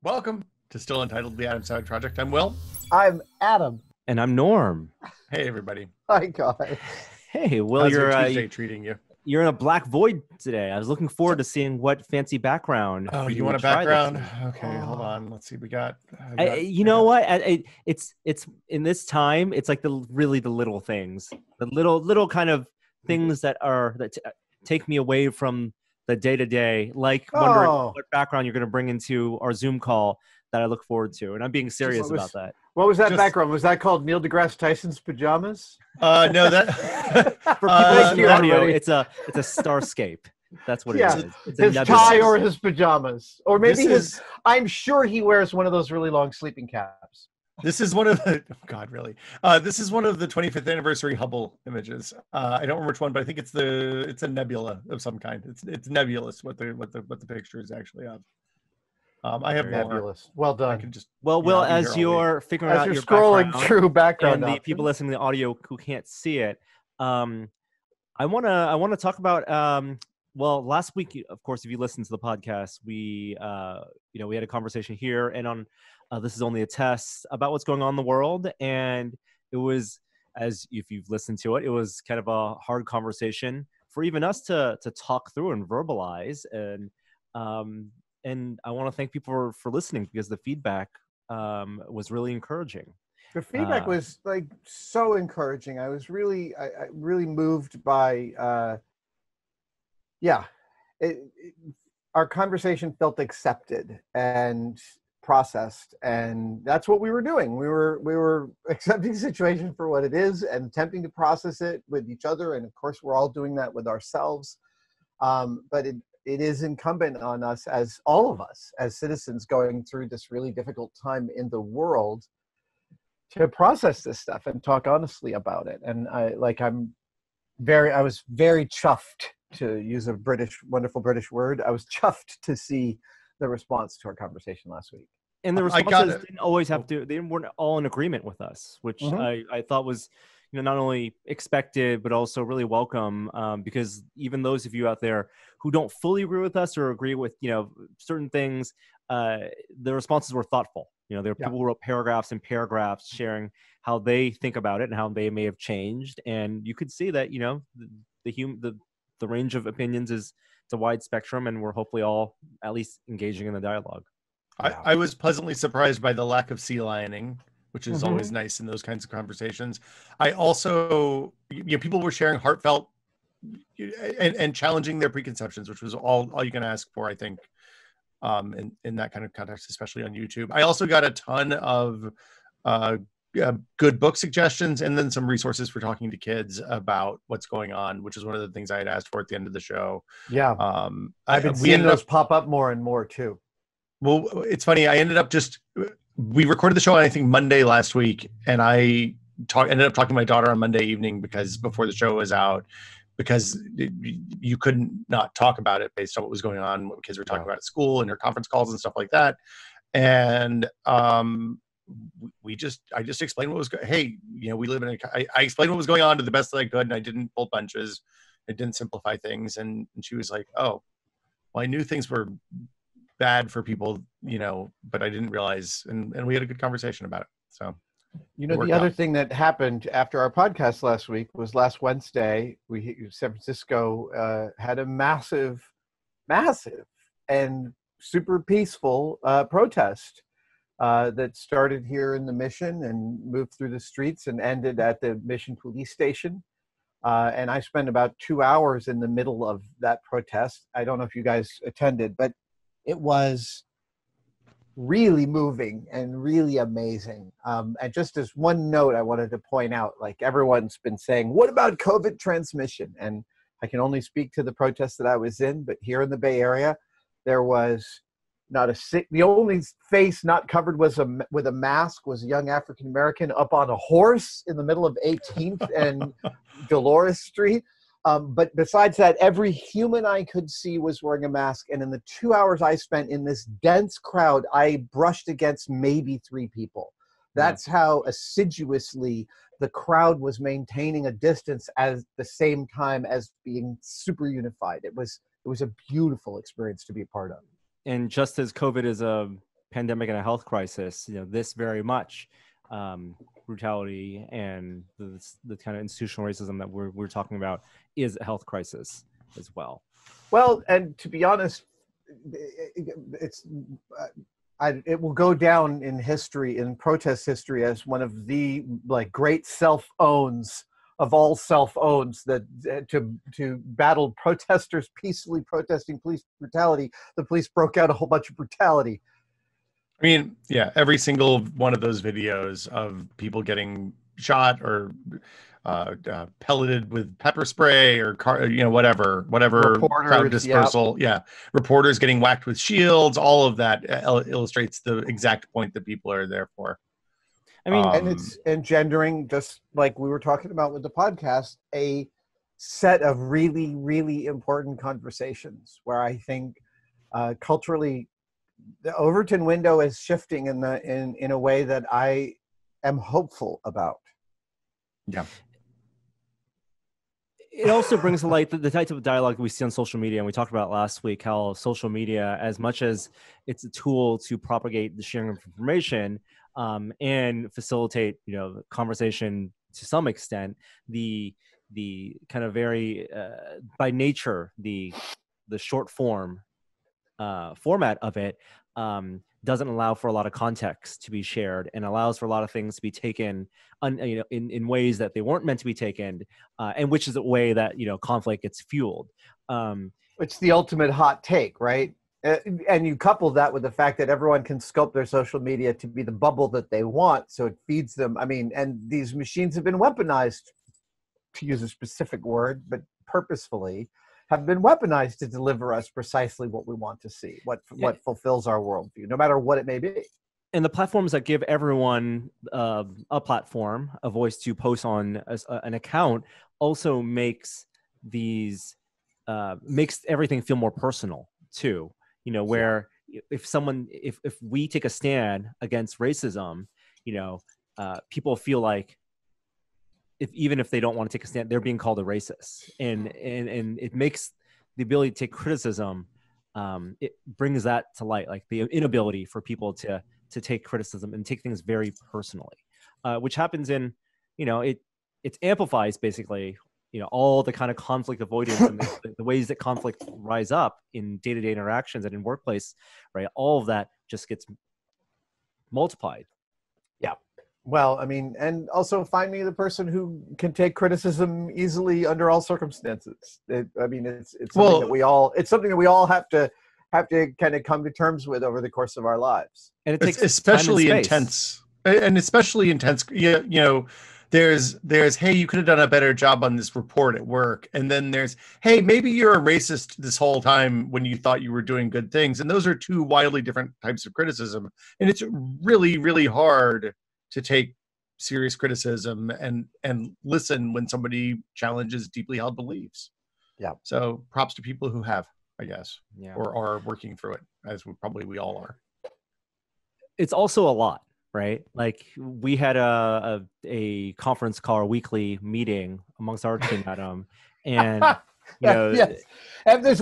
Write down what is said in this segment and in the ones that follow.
Welcome to Still Untitled, the Adam Side Project. I'm Will. I'm Adam. And I'm Norm. Hey, everybody. Hi, guys. Hey, Will, How's your Tuesday treating you? You're in a black void today. I was looking forward to seeing what fancy background. Oh, you want a background? Okay, hold on. Let's see. We got. You know what? It's in this time. It's like the little things, the little kind of things that take me away from the day to day. Like wondering what background you're going to bring into our Zoom call that I look forward to, and I'm being serious about that. What was that background? Was that called Neil deGrasse Tyson's pajamas? No, that for people listening to audio, it's a starscape. That's what it is. It's his tie or his pajamas, or maybe his. I'm sure he wears one of those really long sleeping caps. This is one of the. Oh God, really? This is one of the 25th anniversary Hubble images. I don't remember which one, but I think it's a nebula of some kind. It's nebulous what the picture is actually of. I have nebulous. Well done. I can just, Will, as you're figuring out your scrolling through background, and the people listening to the audio who can't see it, I want to talk about. Well, last week, of course, if you listened to the podcast, we had a conversation here, and on this is only a test about what's going on in the world, and it was, as if you've listened to it, it was kind of a hard conversation for even us to talk through and verbalize, and I want to thank people for listening, because the feedback was really encouraging. The feedback was like so encouraging. I was really, I really moved by, our conversation felt accepted and processed, and that's what we were doing. We were accepting the situation for what it is and attempting to process it with each other, and of course, we're all doing that with ourselves. But it is incumbent on us, as all of us, as citizens going through this really difficult time in the world, to process this stuff and talk honestly about it. And I was very chuffed, to use a wonderful British word. I was chuffed to see the response to our conversation last week. And the responses didn't always they weren't all in agreement with us, which I thought was, not only expected, but also really welcome, because even those of you out there who don't fully agree with us or agree with, certain things, the responses were thoughtful. There were people who wrote paragraphs and paragraphs sharing how they think about it and how they may have changed. And you could see that, the range of opinions it's a wide spectrum, and we're hopefully all at least engaging in the dialogue. I was pleasantly surprised by the lack of sea lioning, which is always nice in those kinds of conversations. I also, people were sharing heartfelt and challenging their preconceptions, which was all you can ask for, I think, in that kind of context, especially on YouTube. I also got a ton of good book suggestions, and then some resources for talking to kids about what's going on, which is one of the things I had asked for at the end of the show. Yeah. I've been seeing those pop up more and more too. Well, it's funny. I ended up we recorded the show on, I think, Monday last week, and I ended up talking to my daughter on Monday evening before the show was out, because you couldn't not talk about it based on what was going on, what kids were talking about at school and their conference calls and stuff like that. And I just explained what was hey, we live in I explained what was going on to the best that I could, and I didn't pull punches. I didn't simplify things. And she was like, oh, well, I knew things were bad for people, but I didn't realize, and we had a good conversation about it. So, the other thing that happened after our podcast last week was last Wednesday, San Francisco had a massive and super peaceful protest that started here in the Mission and moved through the streets and ended at the Mission police station. And I spent about 2 hours in the middle of that protest. I don't know if you guys attended, but it was really moving and really amazing. And just as one note, I wanted to point out, like, everyone's been saying, what about COVID transmission? And I can only speak to the protest that I was in, but here in the Bay Area, there was the only face not covered with a mask was a young African-American up on a horse in the middle of 18th and Dolores Street. But besides that, every human I could see was wearing a mask. And in the 2 hours I spent in this dense crowd, I brushed against maybe 3 people. That's how assiduously the crowd was maintaining a distance at the same time as being super unified. It was a beautiful experience to be a part of. And just as COVID is a pandemic and a health crisis, this very much brutality and the kind of institutional racism that we're talking about is a health crisis as well. Well, and to be honest, it will go down in history, in protest history, as one of the great self-owns of all self-owns, that to battle protesters peacefully protesting police brutality, the police broke out a whole bunch of brutality. I mean, yeah, every single one of those videos of people getting shot or pelleted with pepper spray or whatever crowd dispersal. Yeah, reporters getting whacked with shields. All of that illustrates the exact point that people are there for. I mean, and it's engendering, just like we were talking about with the podcast, a set of really, really important conversations where I think culturally the Overton window is shifting in a way that I am hopeful about. Yeah. It also brings to light the types of dialogue we see on social media, and we talked about last week how social media, as much as it's a tool to propagate the sharing of information and facilitate, conversation to some extent, the kind of very by nature the short form format of it doesn't allow for a lot of context to be shared, and allows for a lot of things to be taken in ways that they weren't meant to be taken, and which is a way that conflict gets fueled. It's the ultimate hot take, right? And you couple that with the fact that everyone can sculpt their social media to be the bubble that they want, so it feeds them. I mean, and these machines have been weaponized, to use a specific word, but purposefully have been weaponized to deliver us precisely what we want to see, what fulfills our worldview, no matter what it may be. And the platforms that give everyone a platform, a voice to post on an account, also makes everything feel more personal too. Where if we take a stand against racism, people feel like even if they don't want to take a stand, they're being called a racist, and it makes the ability to take criticism. It brings that to light, like the inability for people to take criticism and take things very personally, which happens in, it amplifies basically, all the kind of conflict avoidance and the ways that conflict rise up in day-to-day interactions and in workplace, right? All of that just gets multiplied. Yeah. Well, I mean, and also find me the person who can take criticism easily under all circumstances. It's something that we all have to kind of come to terms with over the course of our lives. And it takes especially intense, and especially intense. There's, hey, you could have done a better job on this report at work. And then there's, hey, maybe you're a racist this whole time when you thought you were doing good things. And those are two wildly different types of criticism. And it's really, really hard to take serious criticism and listen when somebody challenges deeply held beliefs. Yeah. So props to people who have, I guess, yeah, or are working through it, as we all are. It's also a lot. Right, like we had a conference call, a weekly meeting amongst our team, Adam, and yes,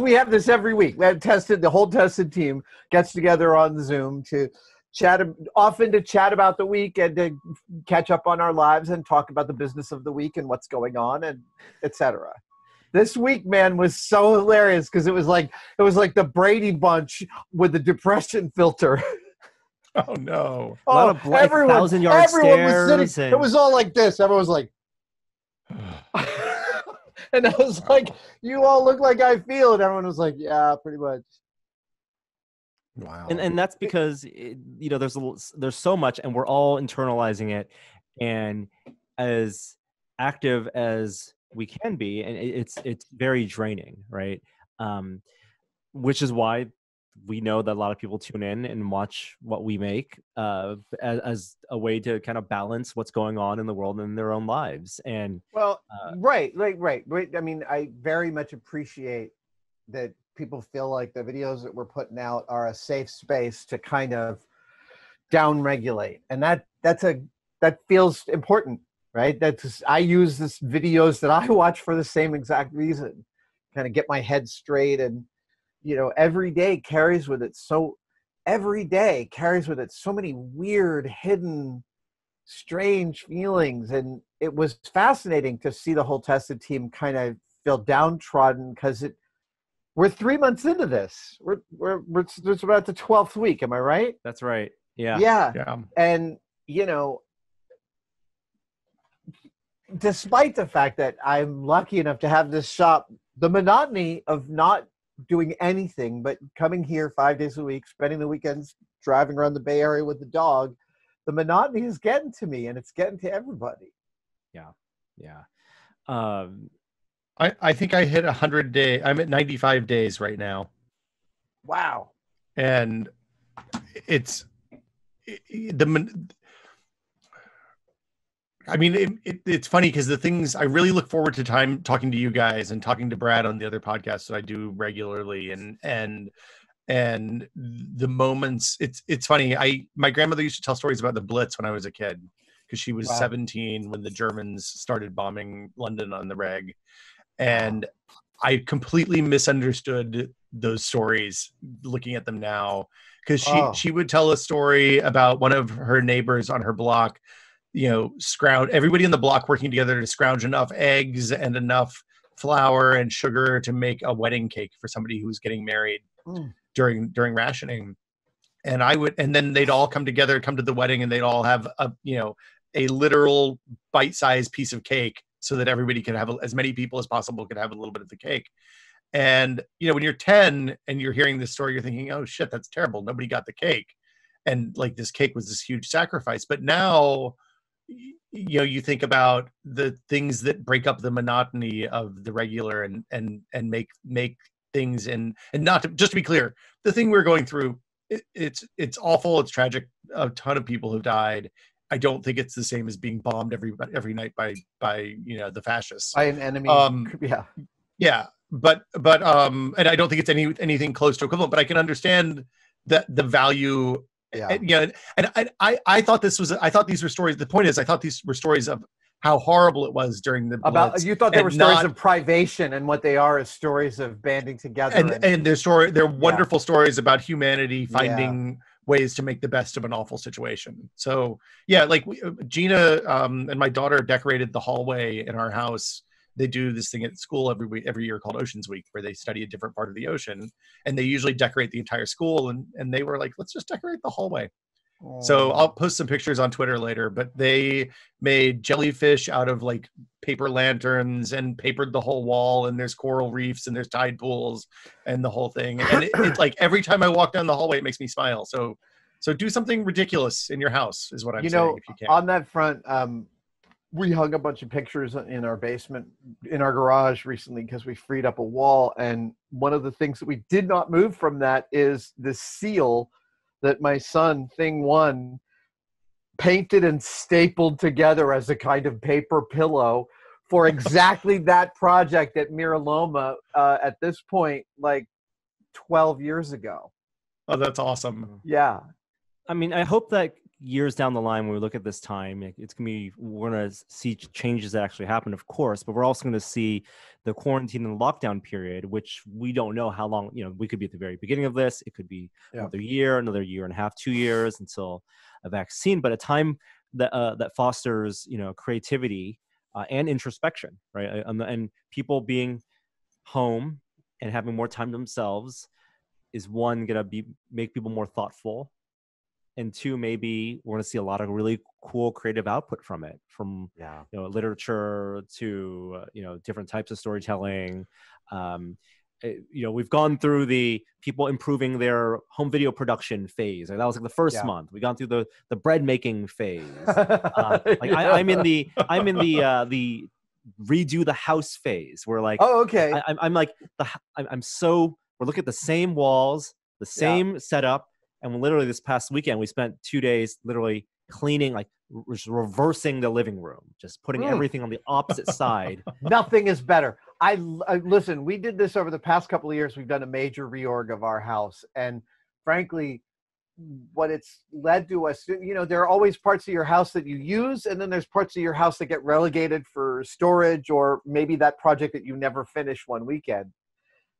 we have this every week. We have the whole tested team gets together on Zoom to chat about the week and to catch up on our lives and talk about the business of the week and what's going on and etc. This week, man, was so hilarious because it was like the Brady Bunch with the depression filter. Oh no! A lot of 1,000-yard stares. Was sitting, It was all like this. Everyone was like, and I was like, "You all look like I feel," and everyone was like, "Yeah, pretty much." Wow. And that's because there's so much, and we're all internalizing it, and as active as we can be, and it's very draining, right? Which is why we know that a lot of people tune in and watch what we make as a way to kind of balance what's going on in the world and in their own lives. And right. I mean, I very much appreciate that people feel like the videos that we're putting out are a safe space to kind of down-regulate, and that feels important, right? I use this videos that I watch for the same exact reason, kind of get my head straight, and every day carries with it so every day carries with it so many weird, hidden, strange feelings. And it was fascinating to see the whole tested team kind of feel downtrodden because we're 3 months into this. We're it's about the 12th week. Am I right? That's right. Yeah. Yeah. And, you know, despite the fact that I'm lucky enough to have this shop, the monotony of not doing anything but coming here 5 days a week, spending the weekends driving around the Bay Area with the dog, the monotony is getting to me, and it's getting to everybody. Yeah. I think I hit 100 days. I'm at 95 days right now. Wow. And it's it's funny because the things I really look forward to time talking to you guys and talking to Brad on the other podcasts that I do regularly, and the moments. It's funny. My grandmother used to tell stories about the Blitz when I was a kid because she was 17 when the Germans started bombing London on the reg, and I completely misunderstood those stories looking at them now, because she would tell a story about one of her neighbors on her block, you know, everybody in the block working together to scrounge enough eggs and enough flour and sugar to make a wedding cake for somebody who was getting married during rationing. And then they'd all come together, come to the wedding, and they'd all have a literal bite-sized piece of cake so that everybody could have, as many people as possible could have a little bit of the cake. And, you know, when you're 10 and you're hearing this story, you're thinking, oh shit, that's terrible. Nobody got the cake. And like, this cake was this huge sacrifice. But now, you know, you think about the things that break up the monotony of the regular and make things, and not to, just to be clear, the thing we're going through, it's awful. It's tragic. A ton of people have died. I don't think it's the same as being bombed every night by the fascists, by an enemy. Yeah. But and I don't think it's anything close to equivalent, but I can understand that the value. And I thought these were stories. The point is, I thought these were stories of how horrible it was during the Blitz. You thought they were stories of privation, and what they are is stories of banding together. And they're wonderful stories about humanity finding ways to make the best of an awful situation. So like Gina and my daughter decorated the hallway in our house. They do this thing at school every year called Oceans Week, where they study a different part of the ocean, and they usually decorate the entire school. And they were like, let's just decorate the hallway. So I'll post some pictures on Twitter later, but they made jellyfish out of like paper lanterns and papered the whole wall, and there's coral reefs and there's tide pools and the whole thing. And it's like every time I walk down the hallway, it makes me smile. So do something ridiculous in your house is what I'm saying, if you can. On that front, we hung a bunch of pictures in our basement, in our garage recently, because we freed up a wall. And one of the things that we did not move from that is the seal that my son, Thing One, painted and stapled together as a kind of paper pillow for exactly that project at Mira Loma at this point, like 12 years ago. Oh, that's awesome. Yeah. I mean, I hope that years down the line, when we look at this time, we're going to see changes that actually happen, of course, but we're also going to see the quarantine and lockdown period, which we don't know how long. We could be at the very beginning of this. It could be another year and a half, 2 years until a vaccine, but a time that fosters, creativity and introspection, right? And people being home and having more time to themselves is one, going to make people more thoughtful. And two, maybe we're going to see a lot of really cool creative output from it, from literature to different types of storytelling. We've gone through the people improving their home video production phase. Like that was like the first month. We've gone through the bread making phase. I'm in the redo the house phase. Where like, oh, okay. we're looking at the same walls, the same setup. And literally this past weekend, we spent 2 days literally cleaning, like reversing the living room, just putting everything on the opposite side. Nothing is better. I listen, we did this over the past couple of years. We've done a major reorg of our house. And frankly, what it's led to us, there are always parts of your house that you use, and then there's parts of your house that get relegated for storage, or maybe that project that you never finish one weekend.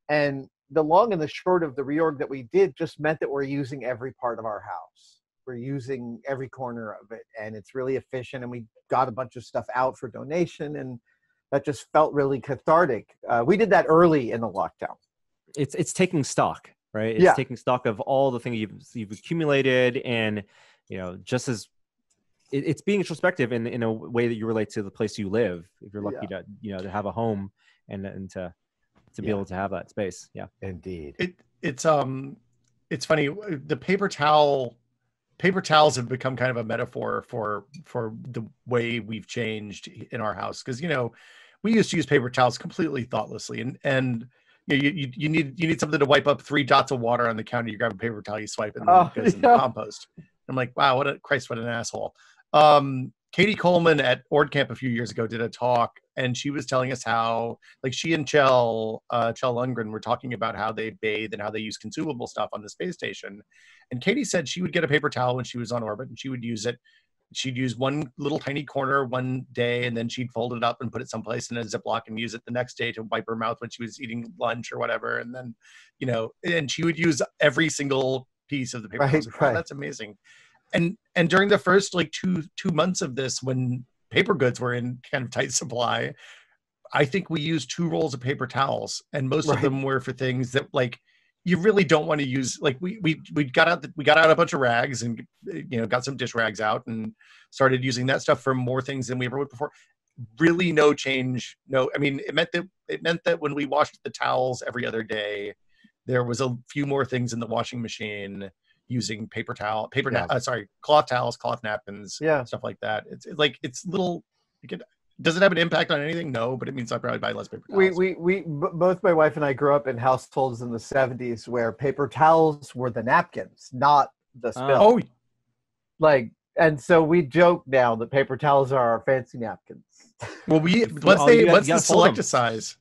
And the long and the short of the reorg that we did just meant that we're using every part of our house. We're using every corner of it, and it's really efficient. And we got a bunch of stuff out for donation, and that just felt really cathartic. We did that early in the lockdown. It's taking stock, right? It's taking stock of all the things you've accumulated, and just as it's being introspective in a way that you relate to the place you live. If you're lucky to to have a home and to be able to have that space. Yeah, indeed. It's funny. The paper towels have become kind of a metaphor for the way we've changed in our house, because we used to use paper towels completely thoughtlessly, and you need something to wipe up 3 dots of water on the counter. You grab a paper towel, you swipe it, and then it goes in the compost. I'm like, wow, what an asshole. Katie Coleman at OrdCamp a few years ago did a talk, and she was telling us how, like, she and Chell Lundgren were talking about how they bathe and how they use consumable stuff on the space station. And Katie said she would get a paper towel when she was on orbit, and she would use it. She'd use one little tiny corner one day, and then she'd fold it up and put it someplace in a Ziploc and use it the next day to wipe her mouth when she was eating lunch or whatever. And then, and she would use every single piece of the paper. I was like, wow, that's amazing. And during the first like two months of this, when paper goods were in kind of tight supply, I think we used 2 rolls of paper towels, and most of them were for things that, like, you really don't want to use. Like, we got out a bunch of rags, and got some dish rags out and started using that stuff for more things than we ever would before. Really no change. No, I mean, it meant that when we washed the towels every other day, there was a few more things in the washing machine using cloth towels, cloth napkins, stuff like that. It's little. Does it have an impact on anything? No, but it means I probably buy less paper towels. We both, my wife and I, grew up in households in the 70s where paper towels were the napkins, not the spill. And so we joke now that paper towels are our fancy napkins. Well, once the selecta size.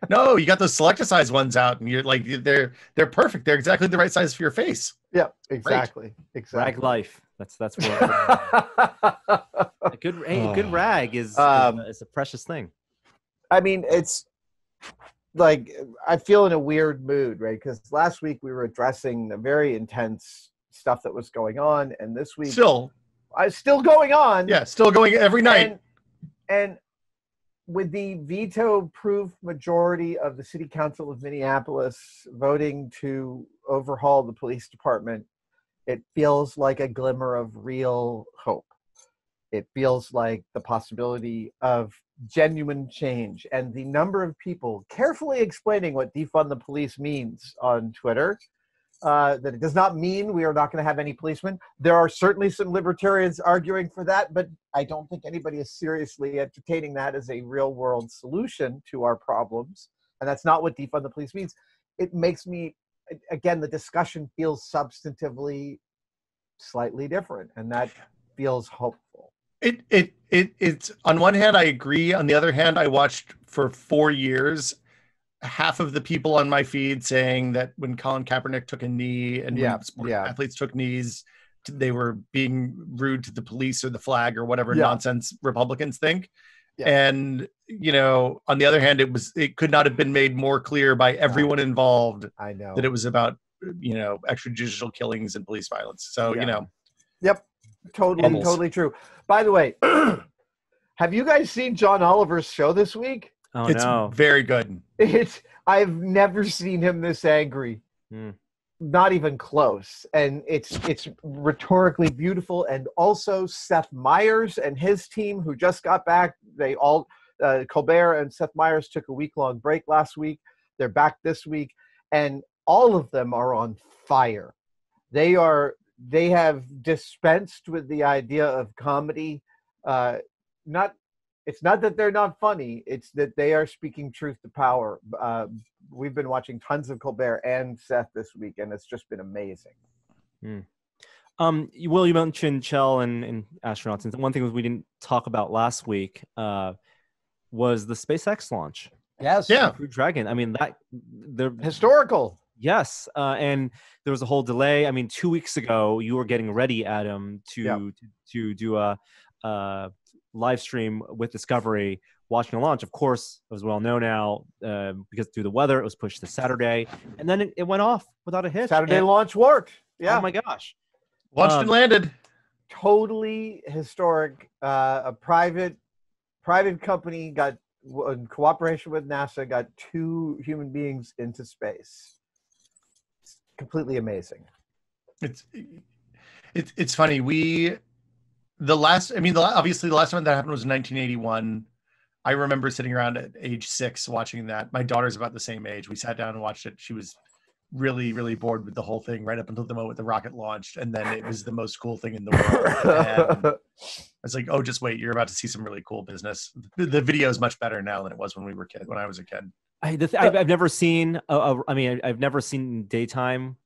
No, you got those selecta size ones out, and you're like, they're perfect. They're exactly the right size for your face. Yeah, exactly. Rag life. That's what. a good rag is a precious thing. I mean, it's like, I feel in a weird mood, right? Because last week we were addressing the very intense stuff that was going on, and this week still going on. Yeah, still going every night. And with the veto-proof majority of the City Council of Minneapolis voting to overhaul the police department, it feels like a glimmer of real hope. It feels like the possibility of genuine change. And the number of people carefully explaining what defund the police means on Twitter, that it does not mean we are not going to have any policemen. There are certainly some libertarians arguing for that, but I don't think anybody is seriously entertaining that as a real-world solution to our problems. And that's not what defund the police means. It makes me, again, the discussion feels substantively slightly different, and that feels hopeful. It's on one hand, I agree. On the other hand, I watched for 4 years half of the people on my feed saying that when Colin Kaepernick took a knee and when athletes took knees, they were being rude to the police or the flag or whatever nonsense Republicans think. Yeah. And, on the other hand, it could not have been made more clear by everyone involved that it was about, extrajudicial killings and police violence. So, Yep. Totally true. By the way, have you guys seen John Oliver's show this week? Oh, it's very good. I've never seen him this angry. Not even close. And it's rhetorically beautiful. And also Seth Meyers and his team, who just got back, they all Colbert and Seth Meyers took a week-long break last week. They're back this week, and all of them are on fire. They have dispensed with the idea of comedy. It's not that they're not funny. It's that they are speaking truth to power. We've been watching tons of Colbert and Seth this week, and it's just been amazing. Will, you mentioned Chell and astronauts, and one thing we didn't talk about last week was the SpaceX launch. Yes. Yeah. Crew Dragon. I mean, they're historical. Yes. And there was a whole delay. I mean, 2 weeks ago, you were getting ready, Adam, to do a live stream with Discovery watching the launch. Of course, it was well known now because due to the weather, it was pushed to Saturday, and then it went off without a hitch. Saturday launch worked. Yeah. Oh my gosh. Launched and landed. Totally historic. A private company got, in cooperation with NASA, got 2 human beings into space. It's completely amazing. It's funny. Obviously the last time that happened was in 1981. I remember sitting around at age 6 watching that. My daughter's about the same age. We sat down and watched it. She was really, really bored with the whole thing right up until the moment the rocket launched, and then it was the most cool thing in the world. And I was like, oh, just wait, you're about to see some really cool business. The video is much better now than it was when I was a kid. I've never seen I've never seen daytime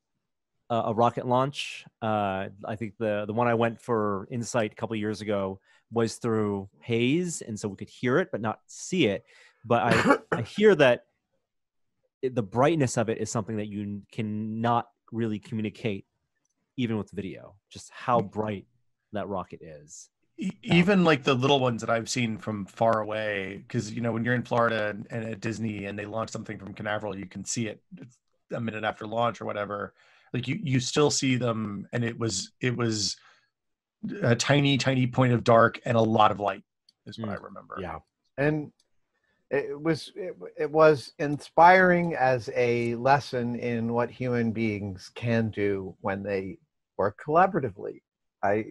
a rocket launch. I think the one I went for Insight a couple of years ago was through haze, and so we could hear it but not see it. But I hear that the brightness of it is something that you cannot really communicate even with video, just how bright that rocket is. Even like the little ones that I've seen from far away, because when you're in Florida and at Disney and they launch something from Canaveral, you can see it a minute after launch or whatever. Like you still see them, and it was a tiny point of dark and a lot of light is what I remember. Yeah. And it was inspiring as a lesson in what human beings can do when they work collaboratively. I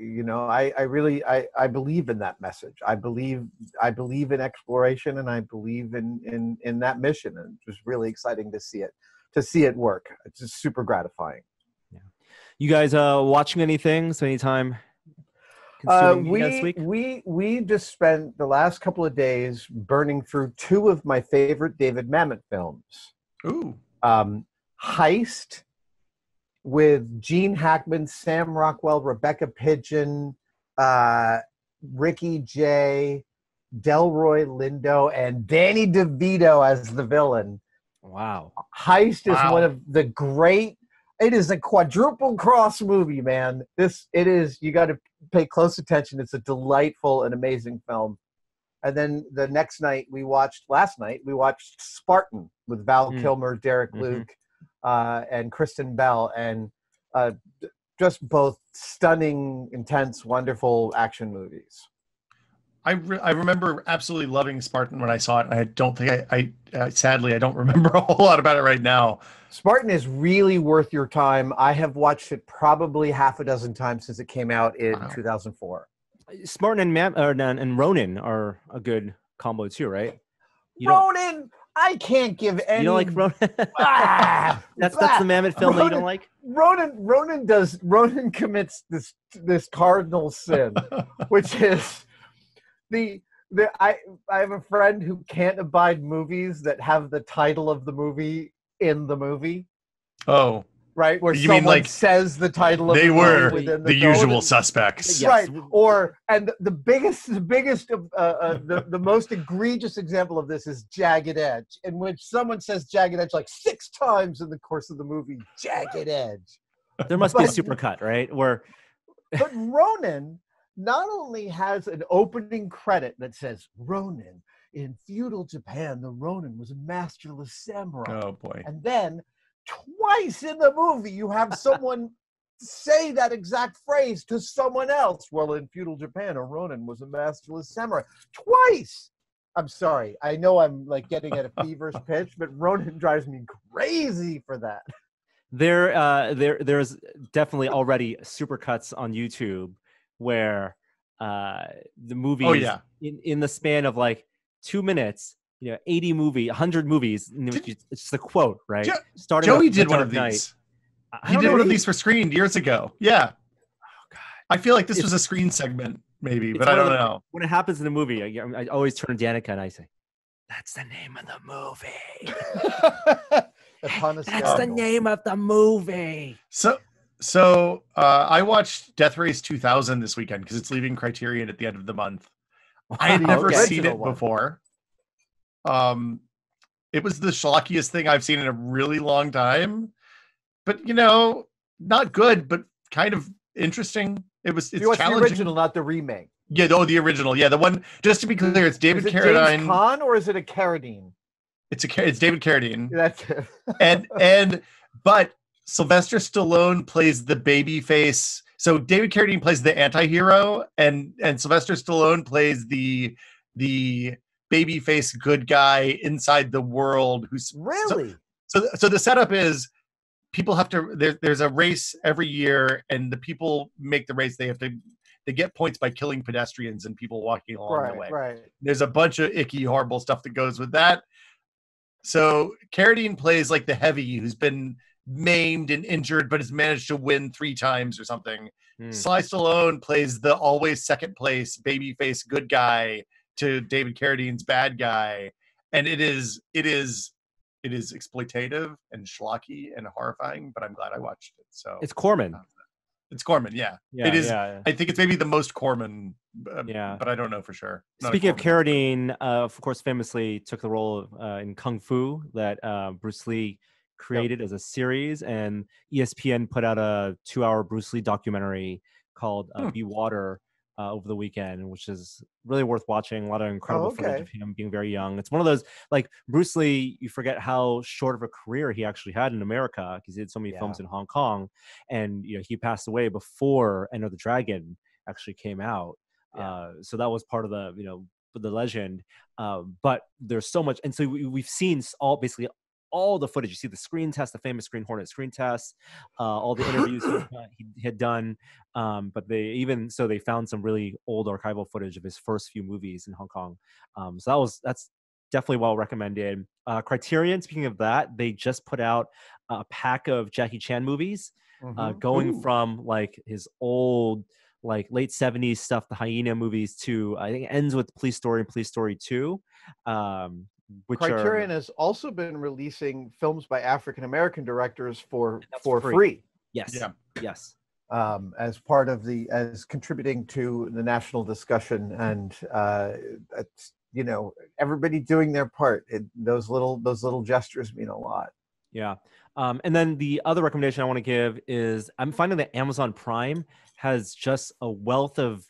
believe in that message. I believe in exploration, and I believe in that mission. And it was really exciting to see it work. It's just super gratifying. Yeah. You guys watching anything? So anytime we just spent the last couple of days burning through 2 of my favorite David Mamet films. Ooh. Heist with Gene Hackman, Sam Rockwell, Rebecca Pidgeon, Ricky Jay, Delroy Lindo, and Danny DeVito as the villain. Wow. Heist is one of the great. It is a quadruple cross movie, man. You got to pay close attention. It's a delightful and amazing film. And then last night we watched Spartan with Val Kilmer, Derek Luke, and Kristen Bell, and just both stunning, intense, wonderful action movies. I remember absolutely loving Spartan when I saw it. I don't think sadly I don't remember a whole lot about it right now. Spartan is really worth your time. I have watched it probably half a dozen times since it came out in 2004. Spartan and Ronin are a good combo too, right? Ronin, I can't give any. You don't like Ronin? That's the Mamet film that you don't like? Ronin commits this cardinal sin, which is I have a friend who can't abide movies that have the title of the movie in the movie. Oh, right, where someone says the title of the movie. They were within the usual suspects, yes. Right? And the most egregious example of this is Jagged Edge, in which someone says Jagged Edge like 6 times in the course of the movie. Jagged Edge. There must be a supercut, right? But Ronin not only has an opening credit that says Ronin. In feudal Japan, the Ronin was a masterless samurai. Oh, boy. And then twice in the movie, you have someone say that exact phrase to someone else. Well, in feudal Japan, a Ronin was a masterless samurai. Twice! I'm sorry. I know I'm like getting at a feverish pitch, but Ronin drives me crazy for that. There's definitely already supercuts on YouTube where the movie in the span of like 2 minutes, 80 movie, 100 movies. It's just a quote, right? Joey did one of these. He did one of these for Screen years ago. Yeah. Oh God. I feel like this was a Screen segment, maybe, but I don't know. When it happens in the movie, I always turn to Danica and I say, "That's the name of the movie." That's the name of the movie. So I watched Death Race 2000 this weekend because it's leaving Criterion at the end of the month. I had never seen it before. It was the schlockiest thing I've seen in a really long time, but not good, but kind of interesting. It's You watched the challenging. original, not the remake. Yeah, the original. Yeah, the one. Just to be clear, it's David Carradine. James Caan or is it a Carradine? It's David Carradine. That's it. But Sylvester Stallone plays the baby face. So David Carradine plays the anti-hero, and Sylvester Stallone plays the baby face good guy inside the world. Who's really so the setup is people have to. There's a race every year, and the people make the race. They get points by killing pedestrians and people walking along the way. Right. There's a bunch of icky, horrible stuff that goes with that. So Carradine plays like the heavy who's been maimed and injured, but has managed to win 3 times or something. Sly Stallone plays the always second place babyface good guy to David Carradine's bad guy, and it is exploitative and schlocky and horrifying. But I'm glad I watched it. So it's Corman. It's Corman, yeah. It is. Yeah. I think it's maybe the most Corman, but I don't know for sure. Speaking of Carradine, of course, famously took the role in Kung Fu that Bruce Lee created as a series, and ESPN put out a 2-hour Bruce Lee documentary called Be Water over the weekend, which is really worth watching. A lot of incredible footage of him being very young. It's one of those, like, Bruce Lee, you forget how short of a career he actually had in America because he did so many films in Hong Kong, and he passed away before Enter the Dragon actually came out. So that was part of the legend. But there's so much, and so we've seen basically all the footage. You see the screen test, the famous Green Hornet screen test, all the interviews he had done. But they found some really old archival footage of his first few movies in Hong Kong. So that's definitely well recommended. Criterion, speaking of that, they just put out a pack of Jackie Chan movies, going from like his old, like late 70s stuff, the Hyena movies, to I think it ends with Police Story and Police Story 2. Criterion has also been releasing films by African American directors for free. Yes. Yeah. Yes. As part of as contributing to the national discussion, and it's, everybody doing their part. Those little gestures mean a lot. Yeah. And then the other recommendation I want to give is I'm finding that Amazon Prime has just a wealth of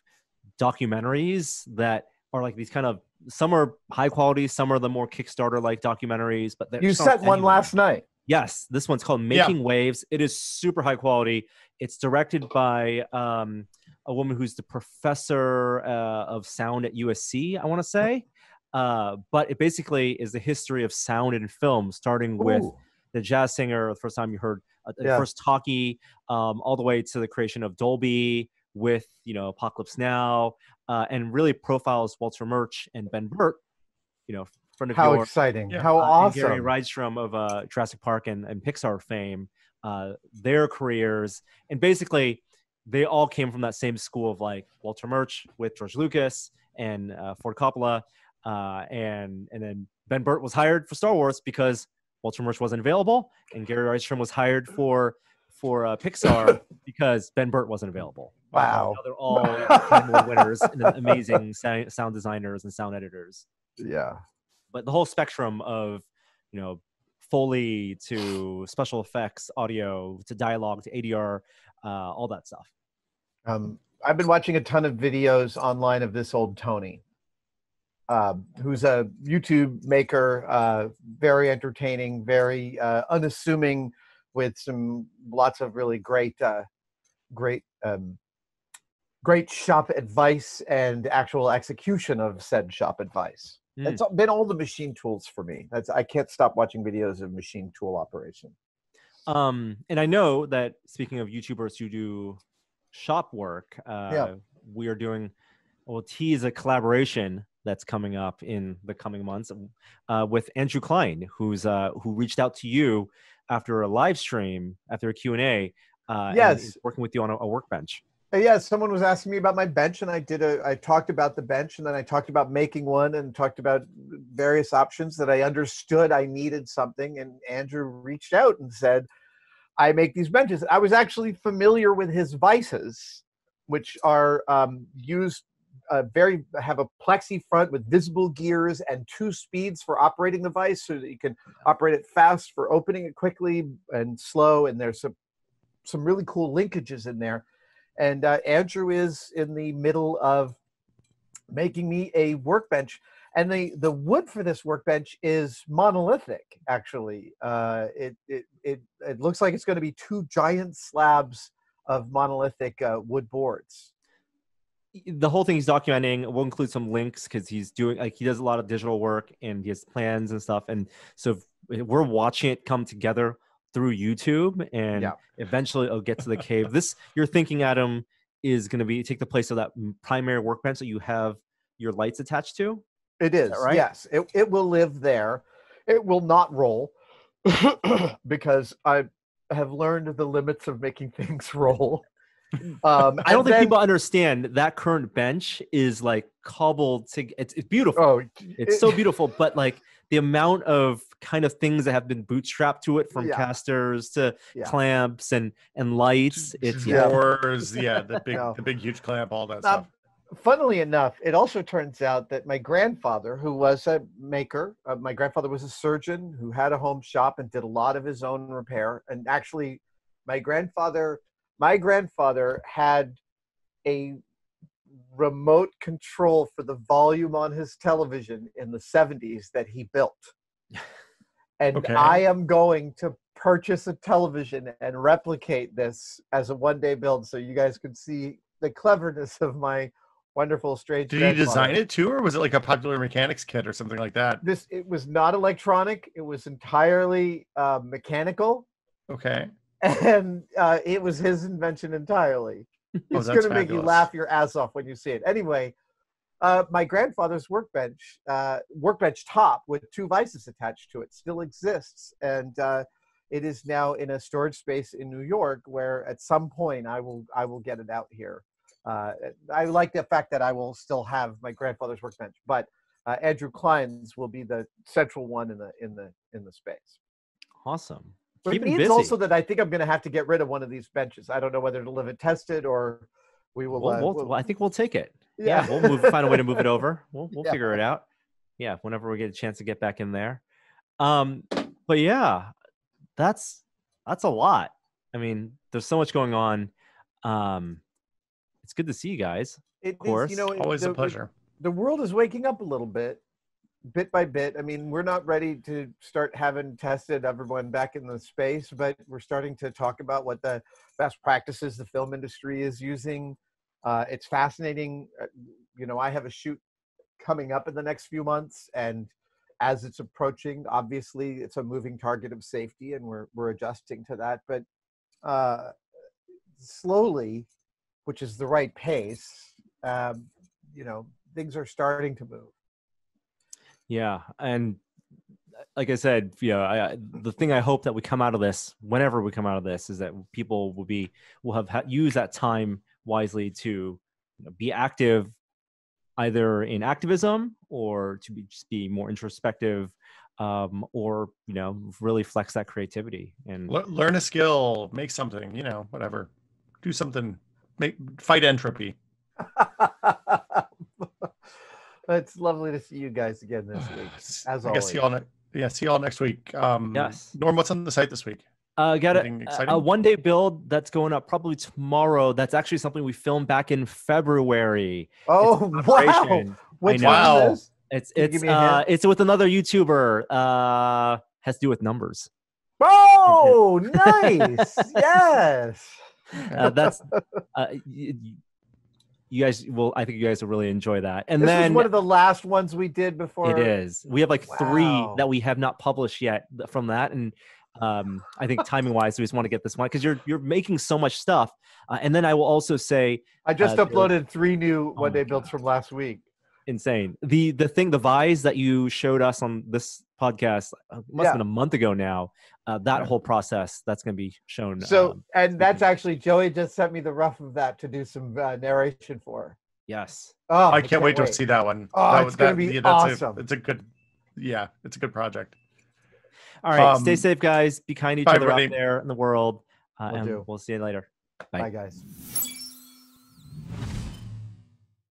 documentaries that are like these kind of, some are high quality, some are the more Kickstarter like documentaries, but you sent one last night. Yes, this one's called Making Waves. It is super high quality. It's directed by a woman who's the professor of sound at USC, I want to say. But it basically is the history of sound in film, starting with the jazz singer, the first time you heard first talkie, all the way to the creation of Dolby with Apocalypse Now, and really profiles Walter Murch and Ben Burtt, friend of yours. How exciting. How awesome. Gary Rydstrom of Jurassic Park and Pixar fame, their careers. And basically, they all came from that same school of like Walter Murch with George Lucas and Ford Coppola. And then Ben Burtt was hired for Star Wars because Walter Murch wasn't available, and Gary Rydstrom was hired for Pixar because Ben Burtt wasn't available. Wow. Now they're all Academy winners and amazing sound designers and sound editors. Yeah. But the whole spectrum of, Foley to special effects, audio to dialogue to ADR, all that stuff. I've been watching a ton of videos online of this old Tony, who's a YouTube maker, very entertaining, very unassuming, with lots of really great shop advice and actual execution of said shop advice. It's been all the machine tools for me. I can't stop watching videos of machine tool operation. And I know that, speaking of YouTubers who do shop work, we are doing, we'll tease a collaboration that's coming up in the coming months with Andrew Klein, who reached out to you after a live stream, after a Q&A, and he's working with you on a workbench. Yeah, someone was asking me about my bench, and I talked about the bench, and then I talked about making one, and talked about various options that I understood I needed something, and Andrew reached out and said, I make these benches. I was actually familiar with his vices, which are used have a plexi front with visible gears and 2 speeds for operating the vise, so that you can operate it fast for opening it quickly and slow, and there's some really cool linkages in there. And Andrew is in the middle of making me a workbench. And the wood for this workbench is monolithic, actually. It looks like it's going to be 2 giant slabs of monolithic wood boards. The whole thing he's documenting, we'll include some links because he's doing, like, he does a lot of digital work and he has plans and stuff. And so we're watching it come together through YouTube, and eventually it'll get to the cave. This, you're thinking, Adam, is going to take the place of that primary workbench that you have your lights attached to? It is, right? Yes. It will live there. It will not roll because I have learned the limits of making things roll. I don't think people understand that current bench is like cobbled to, it's beautiful. Oh, it's so beautiful, but like the amount of kind of things that have been bootstrapped to it, from casters to clamps and lights, it's drawers, the big huge clamp, all that stuff. Funnily enough, it also turns out that my grandfather, who was a maker, my grandfather was a surgeon who had a home shop and did a lot of his own repair. And actually, my grandfather had a remote control for the volume on his television in the 70s that he built. And I am going to purchase a television and replicate this as a one-day build so you guys could see the cleverness of my wonderful, strange Did he design it too, or was it like a Popular Mechanics kit or something like that? It was not electronic. It was entirely mechanical. Okay. And it was his invention entirely. It's going to make you laugh your ass off when you see it. Anyway, my grandfather's workbench top with 2 vices attached to it still exists. And it is now in a storage space in New York, where at some point I will get it out here. I like the fact that I will still have my grandfather's workbench, but Andrew Klein's will be the central one in the space. Awesome. But it means also that I think I'm going to have to get rid of one of these benches. I don't know whether to live it tested or we will. Well, I think we'll take it. Yeah, we'll find a way to move it over. We'll figure it out. Yeah, whenever we get a chance to get back in there. But yeah, that's a lot. I mean, there's so much going on. It's good to see you guys. Of course, always a pleasure. The world is waking up a little bit by bit. I mean, we're not ready to start having tested everyone back in the space, but we're starting to talk about what the best practices the film industry is using. It's fascinating. I have a shoot coming up in the next few months, and as it's approaching, obviously it's a moving target of safety, and we're adjusting to that. But slowly, which is the right pace, things are starting to move. Yeah, and like I said, the thing I hope that we come out of this, whenever we come out of this, is that people will have used that time wisely to be active, either in activism or to just be more introspective, or really flex that creativity and learn a skill, make something, whatever, do something, fight entropy. It's lovely to see you guys again this week. As always. See you all next week. Yes. Norm, what's on the site this week? Got a one-day build that's going up probably tomorrow. That's actually something we filmed back in February. Oh, wow! Wow! It's with another YouTuber. Has to do with numbers. Oh, nice! Yes. That's you guys will. I think you guys will really enjoy that. And this then was one of the last ones we did before. It is. We have like 3 that we have not published yet from that, and I think timing wise, we just want to get this one because you're making so much stuff. And then I will also say I just uploaded 3 new one-day builds from last week. Insane. The vise that you showed us on this podcast must have been a month ago now. That whole process that's going to be shown. So, and that's actually Joey just sent me the rough of that to do some narration for. Yes. Oh, I can't wait to see that one. Oh, it's going to be awesome. It's a good project. All right. Stay safe, guys. Be kind to each other out there in the world. And we'll see you later. Bye, guys.